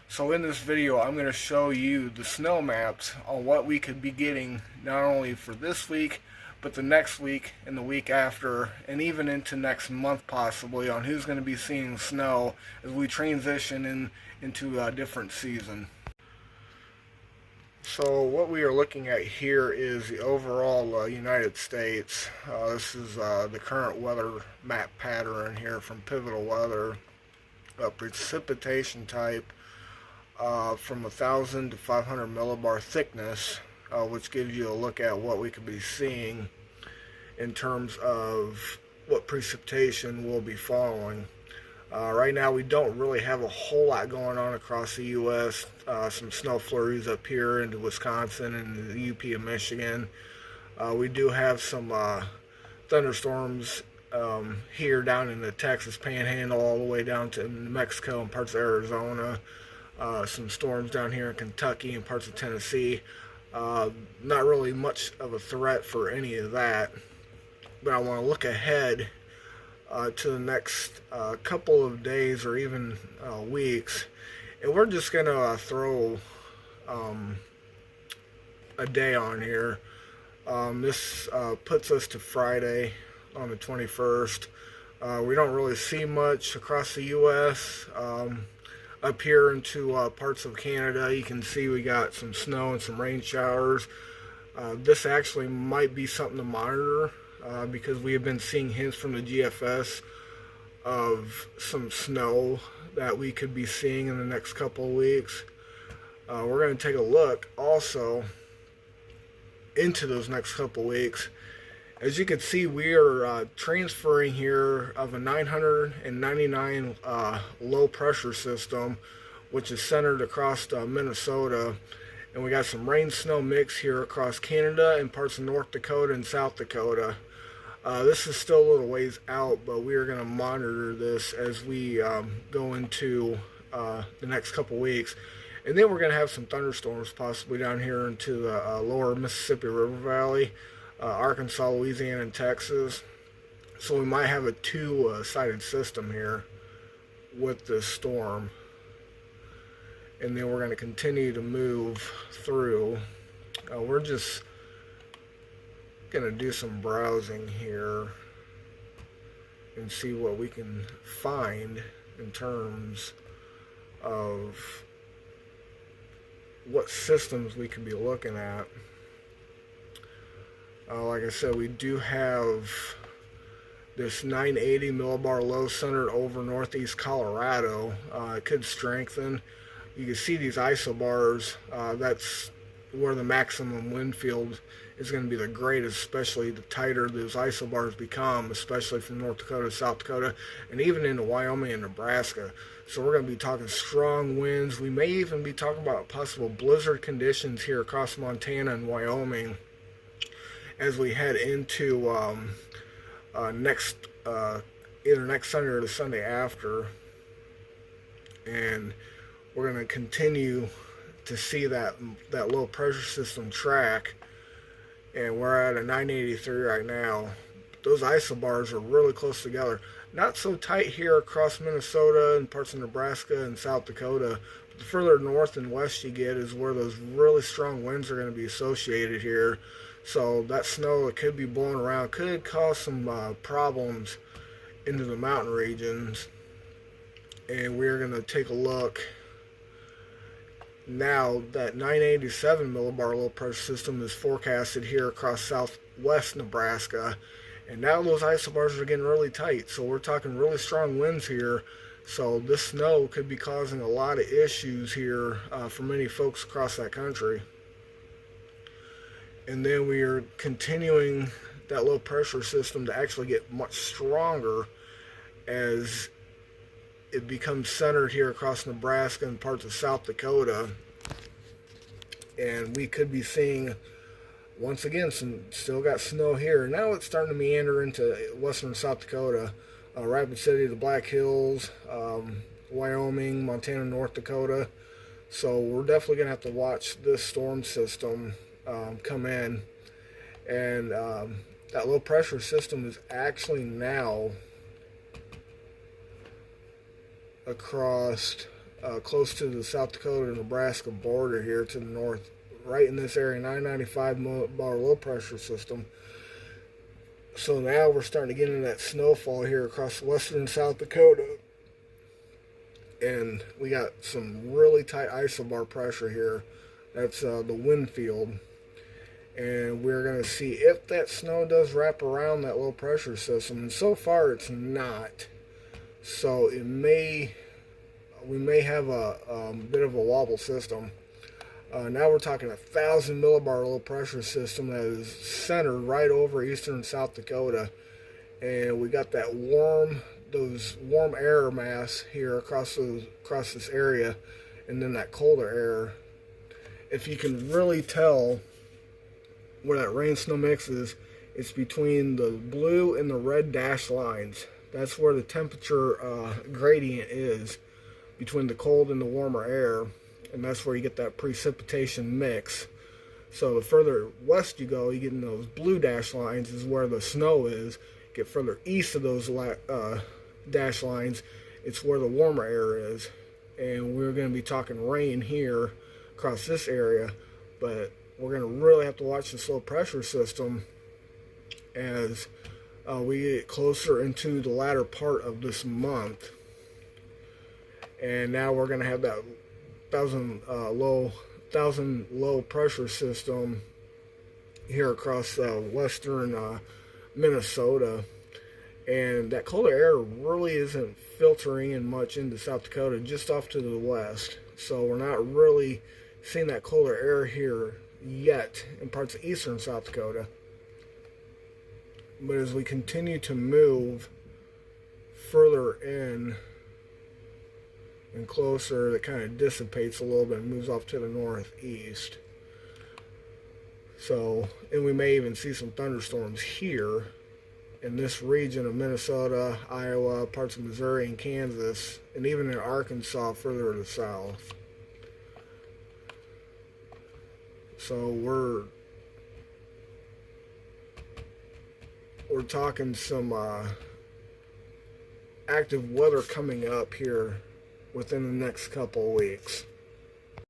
So in this video, I'm going to show you the snow maps on what we could be getting not only for this week, but the next week and the week after, and even into next month possibly, on who's going to be seeing snow as we transition into a different season. So what we are looking at here is the overall United States. This is the current weather map pattern here from Pivotal Weather. Precipitation type from 1,000 to 500 millibar thickness, which gives you a look at what we could be seeing in terms of what precipitation will be following. Right now we don't really have a whole lot going on across the U.S. Some snow flurries up here into Wisconsin and the UP of Michigan. We do have some thunderstorms here down in the Texas Panhandle all the way down to New Mexico and parts of Arizona. Some storms down here in Kentucky and parts of Tennessee. Not really much of a threat for any of that, but I want to look ahead to the next couple of days or even weeks, and we're just going to throw a day on here. This puts us to Friday on the 21st. We don't really see much across the U.S. Up here into parts of Canada, you can see we got some snow and some rain showers. This actually might be something to monitor because we have been seeing hints from the GFS of some snow that we could be seeing in the next couple of weeks. We're going to take a look also into those next couple of weeks. As you can see, we are transferring here of a 999 low pressure system, which is centered across Minnesota. And we got some rain snow mix here across Canada and parts of North Dakota and South Dakota. This is still a little ways out, but we are going to monitor this as we go into the next couple weeks. And then we're going to have some thunderstorms possibly down here into the lower Mississippi River Valley. Arkansas, Louisiana, and Texas. So we might have a two-sided system here with this storm. And then we're going to continue to move through. We're just going to do some browsing here and see what we can find in terms of what systems we could be looking at. Like I said, we do have this 980 millibar low centered over northeast Colorado. It could strengthen. You can see these isobars. That's where the maximum wind field is going to be the greatest, especially the tighter those isobars become, especially from North Dakota, South Dakota, and even into Wyoming and Nebraska. So we're going to be talking strong winds. We may even be talking about possible blizzard conditions here across Montana and Wyoming as we head into either next Sunday or the Sunday after. And we're going to continue to see that low pressure system track, and we're at a 983 right now. Those isobars are really close together. Not so tight here across Minnesota and parts of Nebraska and South Dakota, but the further north and west you get is where those really strong winds are going to be associated here. So that snow that could be blowing around could cause some problems into the mountain regions. And we're going to take a look now. That 987 millibar low pressure system is forecasted here across southwest Nebraska. And now those isobars are getting really tight. So we're talking really strong winds here. So this snow could be causing a lot of issues here for many folks across that country. And then we are continuing that low pressure system to actually get much stronger as it becomes centered here across Nebraska and parts of South Dakota. And we could be seeing, once again, still got snow here. Now it's starting to meander into western South Dakota, Rapid City, the Black Hills, Wyoming, Montana, North Dakota. So we're definitely going to have to watch this storm system come in. And that low pressure system is actually now across close to the South Dakota-Nebraska border here to the north, right in this area, 995 millibar low pressure system. So now we're starting to get into that snowfall here across western South Dakota. And we got some really tight isobar pressure here. That's the wind field. And we're going to see if that snow does wrap around that low pressure system. And so far it's not. So we may have a bit of a wobble system. Now we're talking 1,000 millibar low pressure system that is centered right over eastern South Dakota. And we got that those warm air mass here across this area, and then that colder air. If you can really tell where that rain snow mix is, it's between the blue and the red dashed lines. That's where the temperature gradient is between the cold and the warmer air, and that's where you get that precipitation mix. So the further west you go, you get in those blue dash lines is where the snow is. Get further east of those dash lines, it's where the warmer air is. And we're going to be talking rain here across this area, but we're going to really have to watch this low pressure system as we get closer into the latter part of this month. And now we're going to have that 1,000 low pressure system here across western Minnesota. And that colder air really isn't filtering in much into South Dakota, just off to the west. So we're not really seeing that colder air here yet in parts of eastern South Dakota. But as we continue to move further in and closer, it kind of dissipates a little bit and moves off to the northeast. So, and we may even see some thunderstorms here in this region of Minnesota, Iowa, parts of Missouri and Kansas, and even in Arkansas further to the south. So we're talking some active weather coming up here within the next couple of weeks.